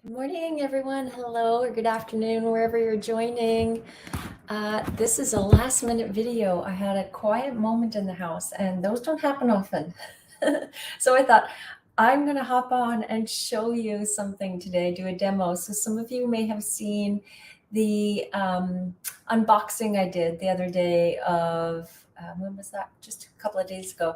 Good morning, everyone. Hello, or good afternoon, wherever you're joining. This is a last minute video. I had a quiet moment in the house, and those don't happen often. So I thought, I'm going to hop on and show you something today, do a demo. So some of you may have seen the unboxing I did the other day of, when was that? Just a couple of days ago.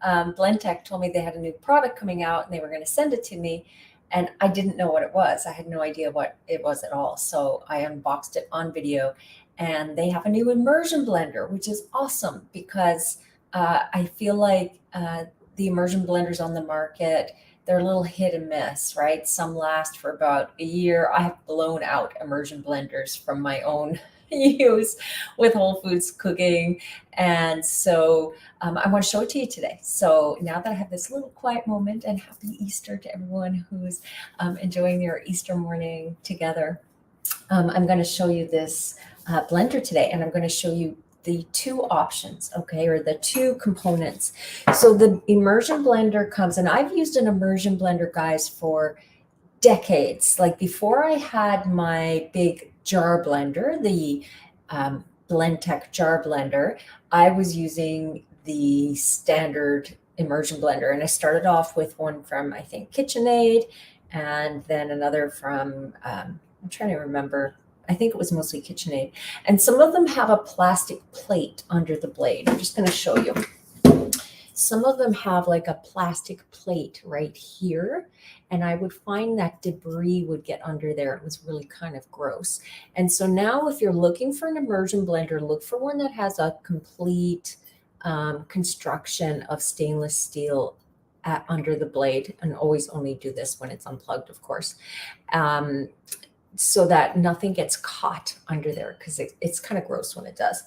Blendtec told me they had a new product coming out and they were going to send it to me. And I didn't know what it was. I had no idea what it was at all. So I unboxed it on video, and they have a new immersion blender, which is awesome because I feel like the immersion blenders on the market, they're a little hit and miss, right? Some last for about a year. I have blown out immersion blenders from my own use with Whole Foods cooking. And so I want to show it to you today. So now that I have this little quiet moment, and happy Easter to everyone who's enjoying their Easter morning together, I'm going to show you this blender today, and I'm going to show you the two options, okay, or the two components. So the immersion blender comes, and I've used an immersion blender, guys, for decades. Like before I had my big jar blender, the Blendtec jar blender, I was using the standard immersion blender. And I started off with one from, I think, KitchenAid, and then another from, I'm trying to remember, I think it was mostly KitchenAid. And some of them have a plastic plate under the blade. I'm just going to show you. Some of them have like a plastic plate right here, and I would find that debris would get under there. It was really kind of gross. And so now if you're looking for an immersion blender, look for one that has a complete construction of stainless steel under the blade, and always only do this when it's unplugged, of course. So that nothing gets caught under there, because it's kind of gross when it does.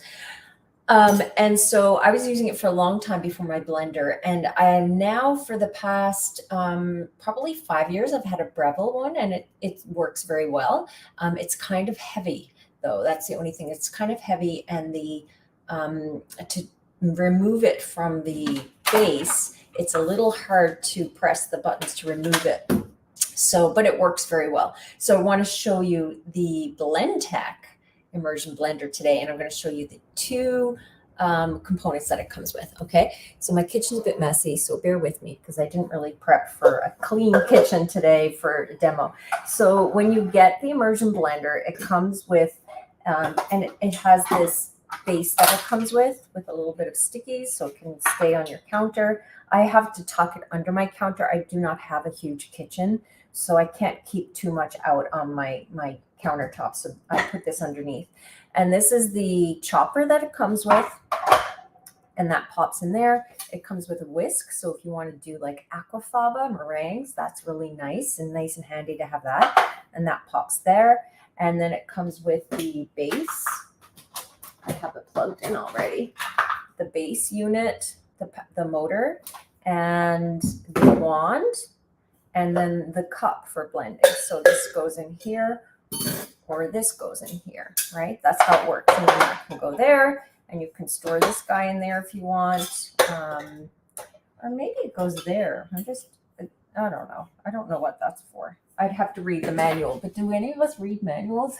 And so I was using it for a long time before my blender. And I am now, for the past probably 5 years, I've had a Breville one, and it works very well. It's kind of heavy, though. That's the only thing. It's kind of heavy, and to remove it from the base, it's a little hard to press the buttons to remove it. So, but it works very well. So I want to show you the Blendtec immersion blender today, and I'm going to show you the two components that it comes with. Okay, so my kitchen's a bit messy, so bear with me because I didn't really prep for a clean kitchen today for a demo. So when you get the immersion blender, it comes with and it has this base that it comes with a little bit of stickies so it can stay on your counter. I have to tuck it under my counter. I do not have a huge kitchen, so I can't keep too much out on my countertop, so I put this underneath. And this is the chopper that it comes with, and that pops in there. It comes with a whisk, so if you want to do like aquafaba meringues, that's really nice and handy to have that, and that pops there. And then it comes with the base. I have it plugged in already. The base unit, the motor, and the wand, and then the cup for blending. So this goes in here, or this goes in here, right? That's how it works. And then that can go there, and you can store this guy in there if you want. Or maybe it goes there. I don't know. I don't know what that's for. I'd have to read the manual, but do any of us read manuals?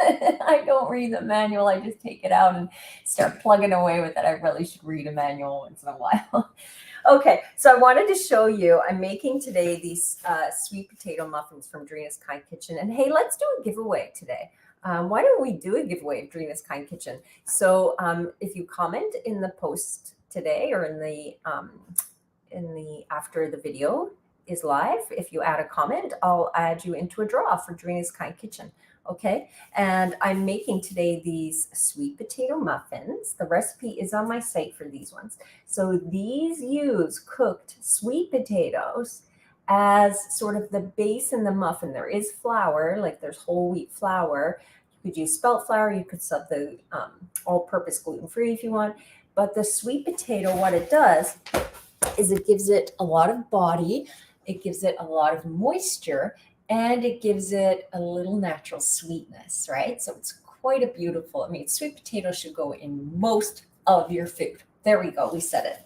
I don't read the manual. I just take it out and start plugging away with it. I really should read a manual once in a while. Okay, so I wanted to show you, I'm making today these sweet potato muffins from Dreena's Kind Kitchen. And hey, let's do a giveaway today. Why don't we do a giveaway of Dreena's Kind Kitchen? So if you comment in the post today, or in the after the video is live, if you add a comment, I'll add you into a draw for Dreena's Kind Kitchen. Okay, and I'm making today these sweet potato muffins. The recipe is on my site for these ones. So these use cooked sweet potatoes as sort of the base in the muffin. There is flour, like there's whole wheat flour. You could use spelt flour. You could sub the all-purpose gluten-free if you want. But the sweet potato, what it does is it gives it a lot of body. It gives it a lot of moisture, and it gives it a little natural sweetness, right? So it's quite a beautiful, I mean, sweet potato should go in most of your food. There we go, we said it.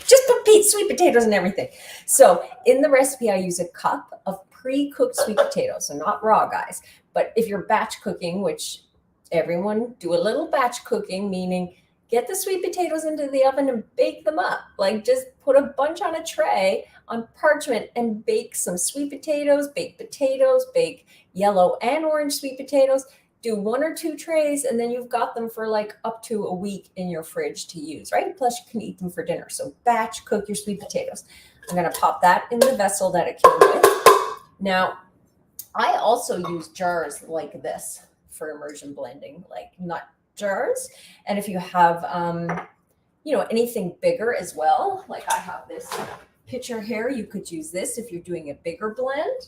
Just put sweet potatoes and everything. So in the recipe, I use a cup of pre-cooked sweet potatoes, so not raw, guys. But if you're batch cooking, which everyone do a little batch cooking, meaning get the sweet potatoes into the oven and bake them up. Like just put a bunch on a tray on parchment and bake some sweet potatoes, bake yellow and orange sweet potatoes. Do 1 or 2 trays, and then you've got them for like up to a week in your fridge to use, right? Plus you can eat them for dinner. So batch cook your sweet potatoes. I'm going to pop that in the vessel that it came with. Now, I also use jars like this for immersion blending, like nut jars. And if you have, anything bigger as well, like I have this pitcher here, you could use this if you're doing a bigger blend.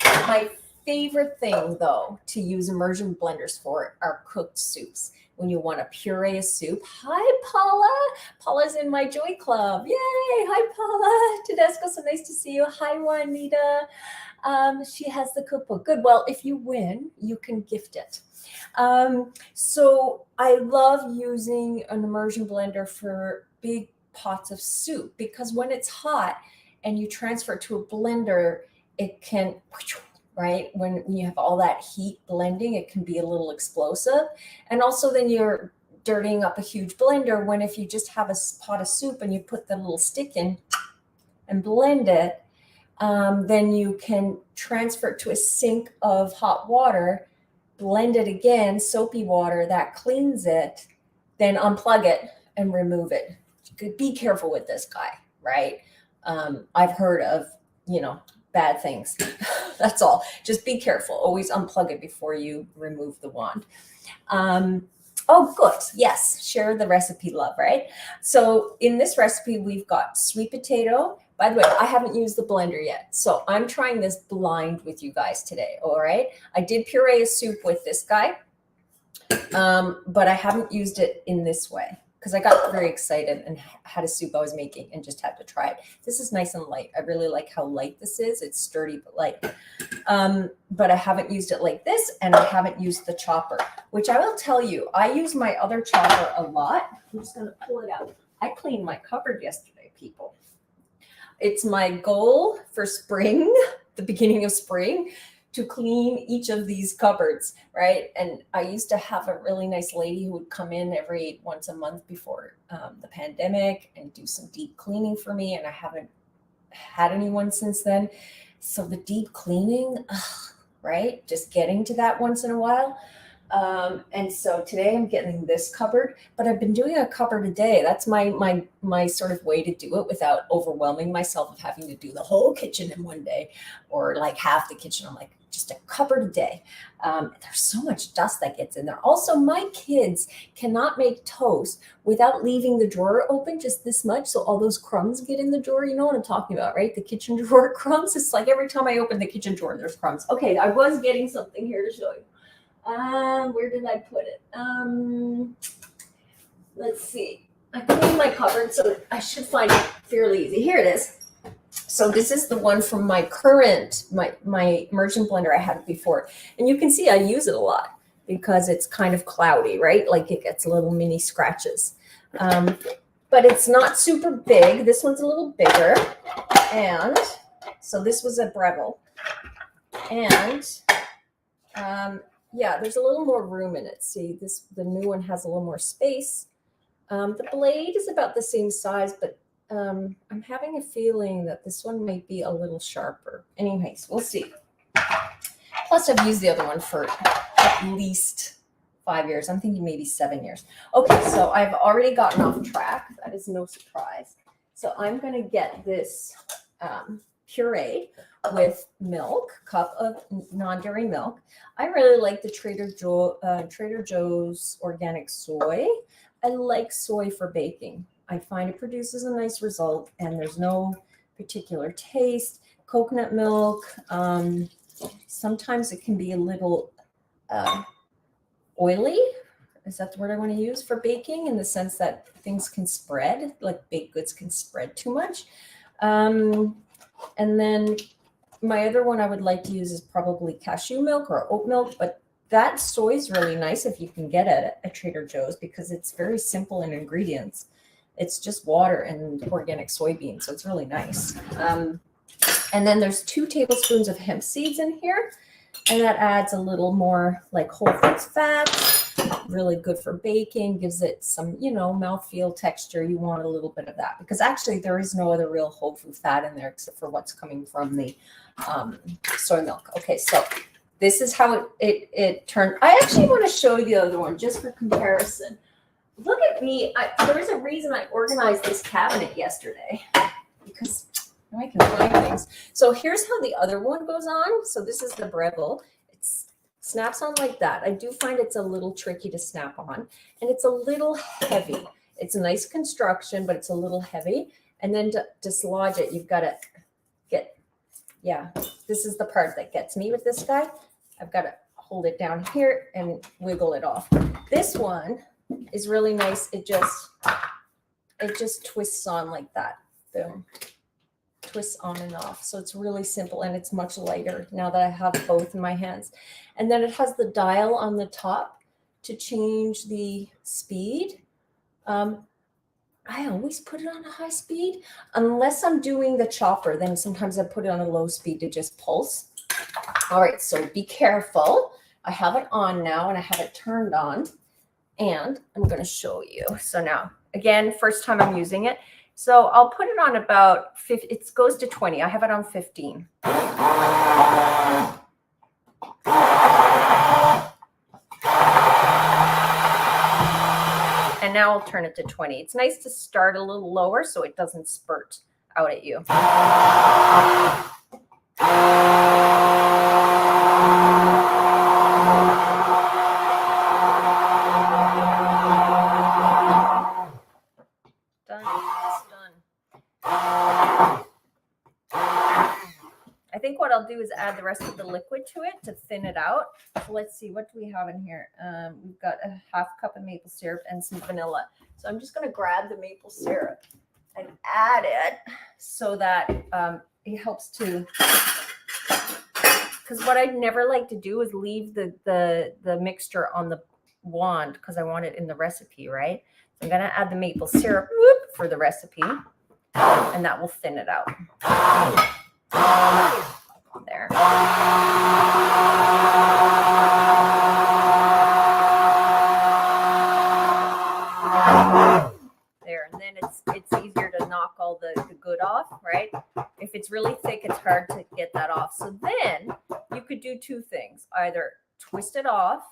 My favorite thing, though, to use immersion blenders for are cooked soups. When you want to puree a soup. Hi, Paula. Paula's in my Joy Club. Yay. Hi, Paula. Tedesco, so nice to see you. Hi, Juanita. She has the cookbook. Good. Well, if you win, you can gift it. So I love using an immersion blender for big pots of soup because when it's hot and you transfer it to a blender, it can, right? When you have all that heat blending, it can be a little explosive. And also then you're dirtying up a huge blender when if you just have a pot of soup and you put the little stick in and blend it, then you can transfer it to a sink of hot water, blend it again, soapy water that cleans it, then unplug it and remove it. Be careful with this guy, right? I've heard of, bad things. That's all. Just be careful. Always unplug it before you remove the wand. Oh, good. Yes. Share the recipe love, right? So in this recipe, we've got sweet potato. By the way, I haven't used the blender yet. So I'm trying this blind with you guys today. All right. I did puree a soup with this guy, but I haven't used it in this way because I got very excited and had a soup I was making and just had to try it. This is nice and light. I really like how light this is. It's sturdy but light. But I haven't used it like this, and I haven't used the chopper, which I will tell you, I use my other chopper a lot. I'm just going to pull it out. I cleaned my cupboard yesterday, people. It's my goal for spring, the beginning of spring, to clean each of these cupboards, right? And I used to have a really nice lady who would come in every once a month before the pandemic and do some deep cleaning for me. And I haven't had anyone since then. So the deep cleaning, right? Just getting to that once in a while. And so today I'm getting this cupboard, but I've been doing a cupboard a day. That's my sort of way to do it without overwhelming myself of having to do the whole kitchen in one day or like half the kitchen. I'm like, just a cupboard a day. There's so much dust that gets in there. Also, my kids cannot make toast without leaving the drawer open just this much. So all those crumbs get in the drawer. You know what I'm talking about, right? The kitchen drawer crumbs. It's like every time I open the kitchen drawer, there's crumbs. Okay, I was getting something here to show you. Where did I put it? Let's see. I cleaned my cupboard, so I should find it fairly easy. Here it is. So this is the one from my current, my immersion blender I had before. And you can see I use it a lot because it's kind of cloudy, right? Like it gets little mini scratches. But it's not super big. This one's a little bigger. And so this was a Breville. And yeah, there's a little more room in it. See, the new one has a little more space. The blade is about the same size, but I'm having a feeling that this one might be a little sharper. Anyways, we'll see. Plus, I've used the other one for at least 5 years. I'm thinking maybe 7 years. Okay, so I've already gotten off track. That is no surprise. So I'm going to get this puree with milk, cup of non-dairy milk. I really like the Trader Joe's organic soy. I like soy for baking. I find it produces a nice result and there's no particular taste. Coconut milk, sometimes it can be a little oily. Is that the word I want to use for baking, in the sense that things can spread, like baked goods can spread too much. And then my other one I would like to use is probably cashew milk or oat milk, but that soy is really nice if you can get it at Trader Joe's because it's very simple in ingredients. It's just water and organic soybeans, so it's really nice. And then there's 2 tablespoons of hemp seeds in here. And that adds a little more like whole foods fat, really good for baking, gives it some, you know, mouthfeel texture. You want a little bit of that because actually there is no other real whole food fat in there except for what's coming from the soy milk. Okay, so this is how it turned. I actually want to show you the other one just for comparison. Look at me. There's a reason I organized this cabinet yesterday because I can find things. So here's how the other one goes on. So this is the Breville. It snaps on like that. I do find it's a little tricky to snap on, and it's a little heavy. It's a nice construction, but it's a little heavy. And then to dislodge it, you've got to get, yeah, this is the part that gets me with this guy. I've got to hold it down here and wiggle it off. This one is really nice. It just twists on like that. Boom. Twists on and off. So it's really simple and it's much lighter now that I have both in my hands. And then it has the dial on the top to change the speed. I always put it on a high speed unless I'm doing the chopper. Then sometimes I put it on a low speed to just pulse. All right, so be careful. I have it on now and I have it turned on and I'm going to show you. So now, again, first time I'm using it. So I'll put it on about 50, it goes to 20. I have it on 15. And now I'll turn it to 20. It's nice to start a little lower so it doesn't spurt out at you. I think what I'll do is add the rest of the liquid to it to thin it out. So let's see, what do we have in here? We've got a half cup of maple syrup and some vanilla. So I'm just going to grab the maple syrup and add it so that it helps to, because what I'd never like to do is leave the mixture on the wand because I want it in the recipe, right? So I'm going to add the maple syrup for the recipe and that will thin it out. There. There, and then it's easier to knock all the good off, right? If it's really thick, it's hard to get that off. So then you could do 2 things. Either twist it off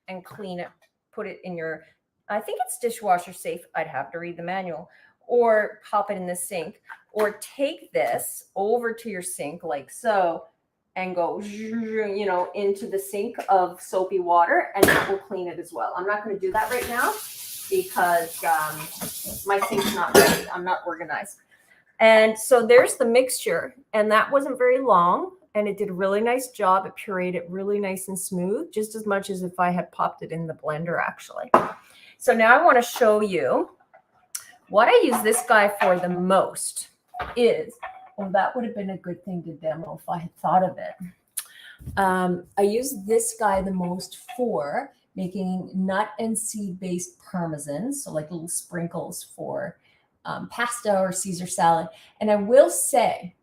and clean it, put it in your, I think it's dishwasher safe. I'd have to read the manual. Or pop it in the sink, or take this over to your sink like so and go, you know, into the sink of soapy water and that will clean it as well. I'm not going to do that right now because my sink's not ready. I'm not organized. And so there's the mixture, and that wasn't very long and it did a really nice job. It pureed it really nice and smooth, just as much as if I had popped it in the blender actually. So now I want to show you what I use this guy for the most is, well, that would have been a good thing to demo if I had thought of it. I use this guy the most for making nut and seed based parmesan. So like little sprinkles for pasta or Caesar salad. And I will say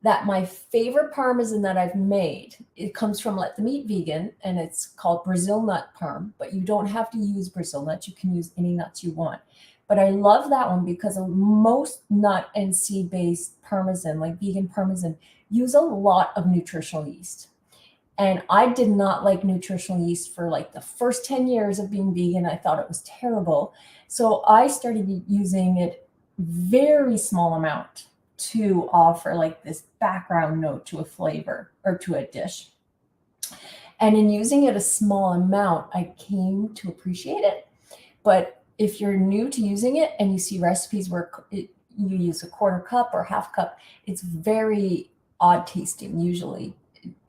that my favorite parmesan that I've made, it comes from Let the Meat Vegan and it's called Brazil nut parm, but you don't have to use Brazil nuts. You can use any nuts you want. But I love that one because most nut and seed-based parmesan, like vegan parmesan, use a lot of nutritional yeast. And I did not like nutritional yeast for like the first 10 years of being vegan. I thought it was terrible. So I started using it very small amount to offer like this background note to a flavor or to a dish. And in using it a small amount, I came to appreciate it. But if you're new to using it and you see recipes where you use a 1/4 cup or 1/2 cup, it's very odd tasting usually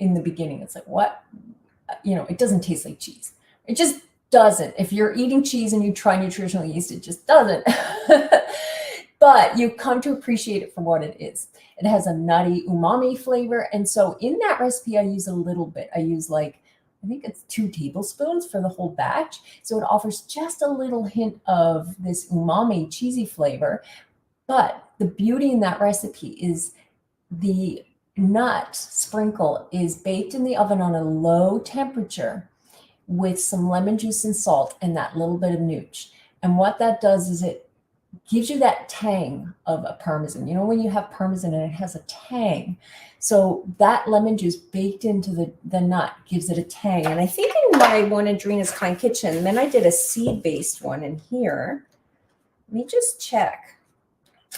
in the beginning. It's like, what? You know, it doesn't taste like cheese. It just doesn't. If you're eating cheese and you try nutritional yeast, it just doesn't. But you come to appreciate it for what it is. It has a nutty umami flavor. And so in that recipe, I use a little bit. I use like, I think it's 2 tablespoons for the whole batch. So it offers just a little hint of this umami cheesy flavor. But the beauty in that recipe is the nut sprinkle is baked in the oven on a low temperature with some lemon juice and salt and that little bit of nooch. And what that does is it gives you that tang of a parmesan. You know, when you have parmesan and it has a tang. So that lemon juice baked into the nut gives it a tang. And I think in my one in Dreena's Kind Kitchen, then I did a seed-based one in here. Let me just check.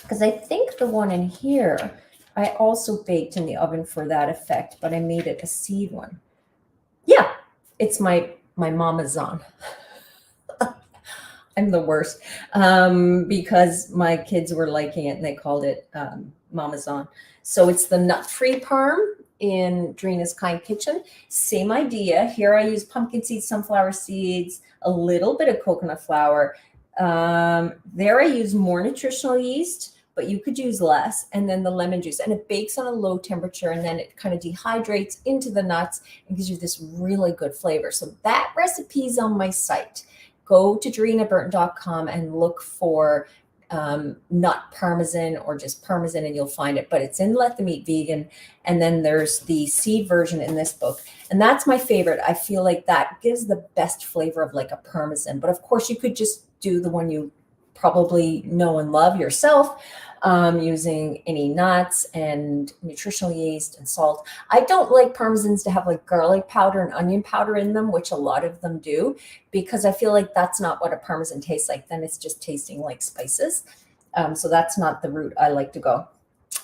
Because I think the one in here, I also baked in the oven for that effect, but I made it a seed one. Yeah, it's my parmesan. I'm the worst because my kids were liking it and they called it parmesan. So it's the nut-free parm in Dreena's Kind Kitchen. Same idea. Here I use pumpkin seeds, sunflower seeds, a little bit of coconut flour. There I use more nutritional yeast, but you could use less, and then the lemon juice. And it bakes on a low temperature, and then it kind of dehydrates into the nuts and gives you this really good flavor. So that recipe is on my site. Go to DreenaBurton.com and look for nut parmesan or just parmesan and you'll find it. But it's in Let Them Eat Vegan. And then there's the seed version in this book. And that's my favorite. I feel like that gives the best flavor of like a parmesan. But of course, you could just do the one you probably know and love yourself, using any nuts and nutritional yeast and salt. I don't like parmesans to have like garlic powder and onion powder in them, which a lot of them do, because I feel like that's not what a parmesan tastes like. Then it's just tasting like spices. So that's not the route I like to go.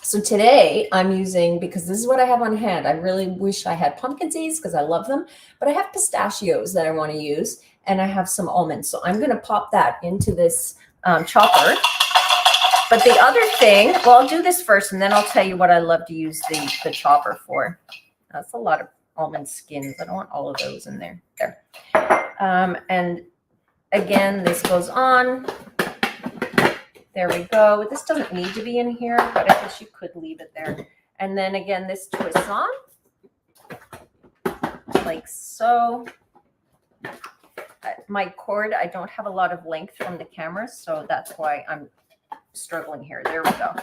So today I'm using, because this is what I have on hand. I really wish I had pumpkin seeds because I love them, but I have pistachios that I want to use, and I have some almonds. So I'm going to pop that into this chopper. But the other thing, well, I'll do this first, and then I'll tell you what I love to use the chopper for. That's a lot of almond skins. I don't want all of those in there. There. And again, this goes on. There we go. This doesn't need to be in here, but I guess you could leave it there. And then again, this twists on like so. My cord, I don't have a lot of length from the camera, so that's why I'm struggling here. There we go.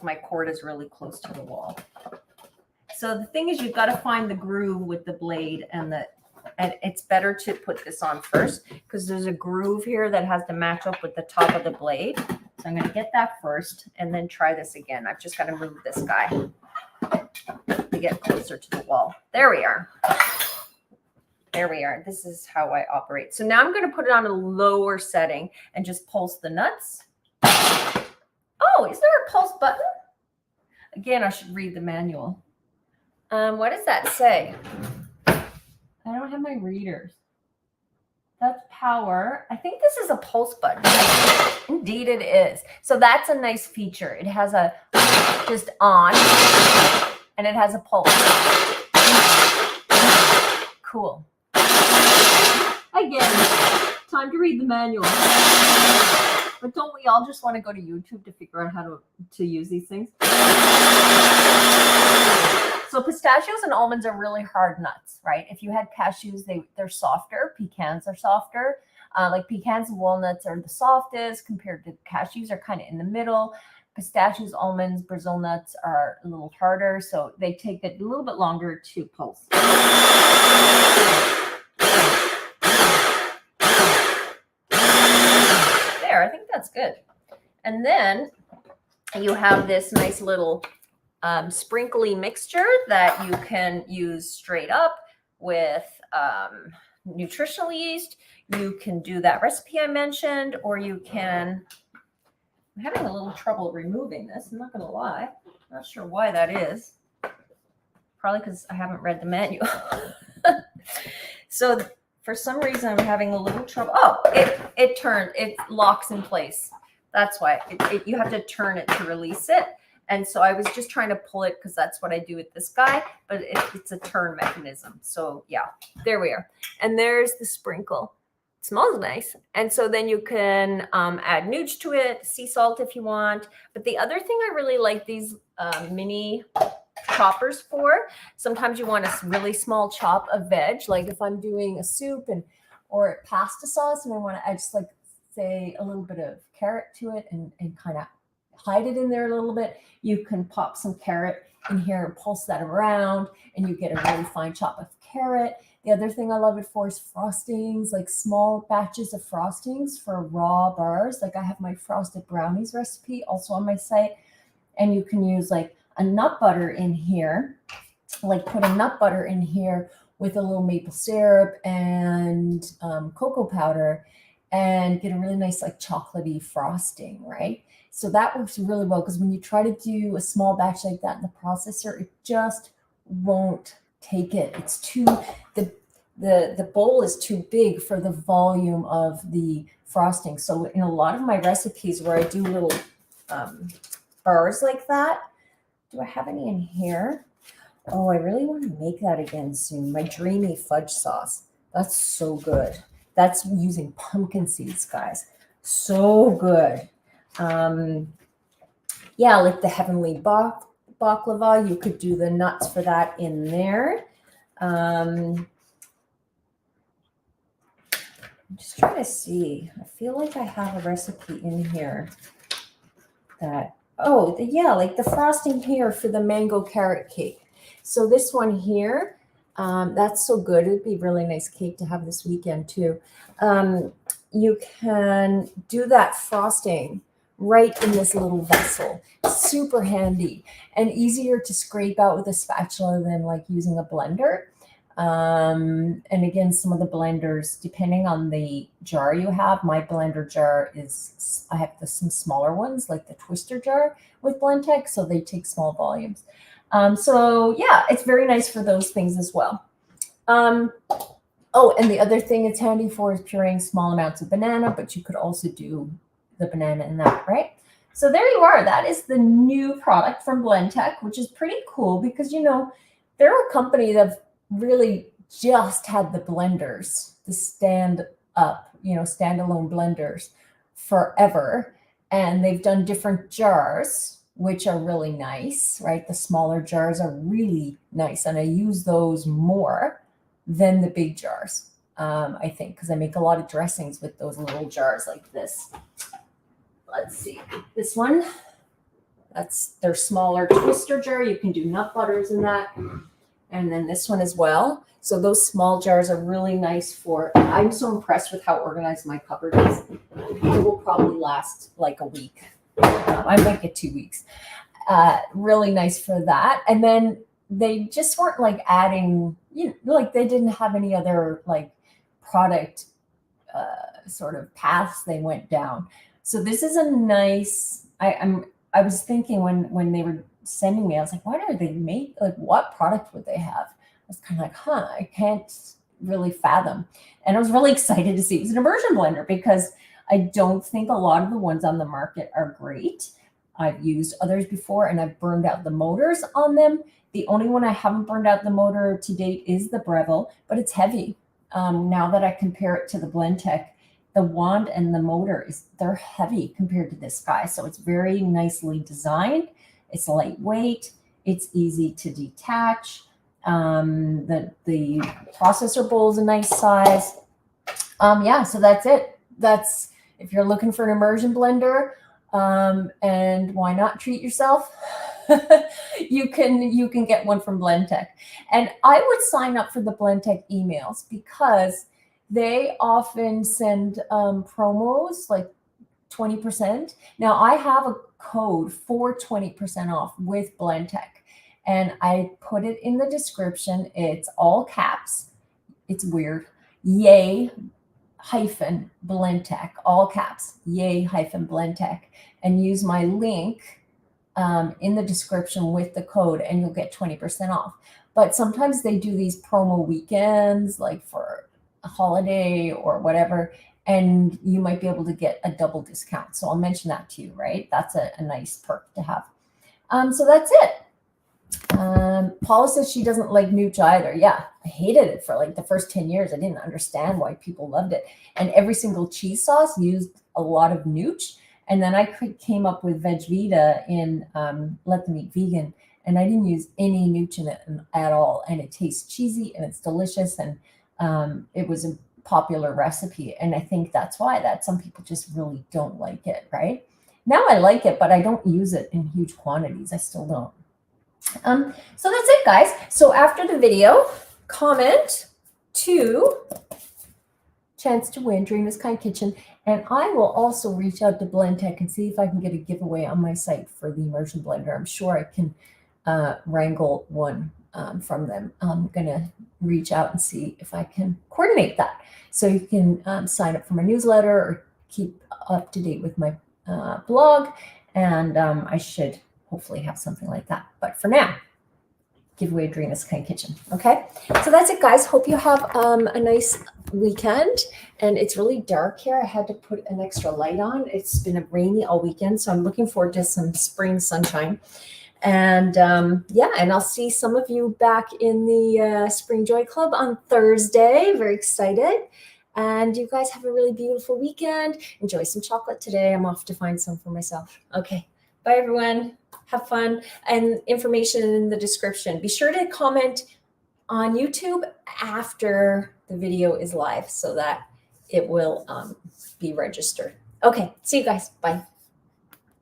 My cord is really close to the wall. So the thing is, you've got to find the groove with the blade, and it's better to put this on first because there's a groove here that has to match up with the top of the blade. So I'm going to get that first and then try this again. I've just got to move this guy to get closer to the wall. There we are. There we are. This is how I operate. So now I'm going to put it on a lower setting and just pulse the nuts. Oh, is there a pulse button? Again, I should read the manual. What does that say? I don't have my readers. That's power. I think this is a pulse button. Indeed it is. So that's a nice feature. It has a just on and it has a pulse. Cool. Again, time to read the manual. But don't we all just want to go to YouTube to figure out how to use these things? So pistachios and almonds are really hard nuts, right? If you had cashews, they're softer. Pecans are softer. Like pecans and walnuts are the softest compared to cashews are kind of in the middle. Pistachios, almonds, Brazil nuts are a little harder. So they take a little bit longer to pulse. There, I think that's good. And then you have this nice little sprinkly mixture that you can use straight up with nutritional yeast. You can do that recipe I mentioned, or you can, I'm having a little trouble removing this, I'm not going to lie. Not sure why that is. Probably because I haven't read the manual. So for some reason, I'm having a little trouble. Oh, it locks in place. That's why you have to turn it to release it. And so I was just trying to pull it because that's what I do with this guy, but it's a turn mechanism. So yeah, there we are. And there's the sprinkle. It smells nice. And so then you can add nooch to it, sea salt if you want. But the other thing I really like these mini choppers for, sometimes you want a really small chop of veg. Like if I'm doing a soup or pasta sauce and I want to add just like say a little bit of carrot to it and kind of hide it in there a little bit, you can pop some carrot in here and pulse that around, and you get a really fine chop of carrot. The other thing I love it for is frostings, like small batches of frostings for raw bars. Like I have my frosted brownies recipe also on my site, and you can use like a nut butter in here, like put a nut butter in here with a little maple syrup and cocoa powder, and get a really nice like chocolatey frosting, right? So that works really well, because when you try to do a small batch like that in the processor, it just won't take it. It's too, the bowl is too big for the volume of the frosting. So in a lot of my recipes where I do little bars like that, do I have any in here? Oh, I really want to make that again soon. My dreamy fudge sauce. That's so good. That's using pumpkin seeds, guys. So good. Yeah, like the heavenly baklava. You could do the nuts for that in there. I'm just trying to see. I feel like I have a recipe in here that, oh, yeah, like the frosting here for the mango carrot cake. So this one here, that's so good. It'd be really nice cake to have this weekend too. You can do that frosting right in this little vessel. Super handy and easier to scrape out with a spatula than like using a blender. And again, some of the blenders, depending on the jar you have, my blender jar is, I have some smaller ones like the twister jar with Blendtec, so they take small volumes. So yeah, it's very nice for those things as well. Oh, and the other thing it's handy for is pureeing small amounts of banana, but you could also do the banana in that, right? So there you are. That is the new product from Blendtec, which is pretty cool because, you know, they're a company that really just had the blenders, the stand up, you know, standalone blenders forever. And they've done different jars, which are really nice, right? The smaller jars are really nice. And I use those more than the big jars, I think, because I make a lot of dressings with those little jars like this. Let's see, this one, that's their smaller twister jar. You can do nut butters in that. And then this one as well. So those small jars are really nice for, I'm so impressed with how organized my cupboard is. It will probably last like a week. I might get 2 weeks. Really nice for that. And then they just weren't like adding, you know, like they didn't have any other like product sort of paths they went down. So this is a nice, I was thinking when they were sending me, I was like, why do they make, like what product would they have? I was kind of like, I can't really fathom. And I was really excited to see it was an immersion blender because I don't think a lot of the ones on the market are great. I've used others before and I've burned out the motors on them. The only one I haven't burned out the motor to date is the Breville, but it's heavy. Now that I compare it to the Blendtec, the wand and the motor they're heavy compared to this guy. So it's very nicely designed. It's lightweight. It's easy to detach. The processor bowl is a nice size. Yeah, so that's it. That's if you're looking for an immersion blender, and why not treat yourself? you can get one from Blendtec. And I would sign up for the Blendtec emails because they often send promos like 20%. Now I have a code for 20% off with Blendtec, and I put it in the description. It's all caps. It's weird. Yay hyphen Blendtec, all caps, yay hyphen Blendtec, and use my link in the description with the code and you'll get 20% off. But sometimes they do these promo weekends like for a holiday or whatever, and you might be able to get a double discount. So I'll mention that to you, right? That's a nice perk to have. So that's it. Paula says she doesn't like nooch either. Yeah, I hated it for like the first 10 years. I didn't understand why people loved it. And every single cheese sauce used a lot of nooch. And then I came up with Vegvita in Let Them Eat Vegan. And I didn't use any nooch in it at all. And it tastes cheesy and it's delicious. And it was a popular recipe. And I think that's why that some people just really don't like it, right? Now I like it, but I don't use it in huge quantities. I still don't. So that's it, guys. So after the video, comment to chance to win Dreena's Kind Kitchen, and I will also reach out to Blendtec and see if I can get a giveaway on my site for the Immersion Blender. I'm sure I can wrangle one from them. I'm gonna reach out and see if I can coordinate that, so you can sign up for my newsletter or keep up to date with my blog, and I should hopefully have something like that. But for now, give away Dreena's Kind Kitchen. Okay, so that's it, guys. Hope you have a nice weekend. And it's really dark here. I had to put an extra light on. It's been rainy all weekend, so I'm looking forward to some spring sunshine. And yeah, and I'll see some of you back in the Spring Joy Club on Thursday. Very excited. And you guys have a really beautiful weekend. Enjoy some chocolate today. I'm off to find some for myself. Okay, bye everyone. Have fun, and information in the description. Be sure to comment on YouTube after the video is live so that it will be registered. Okay, see you guys. Bye.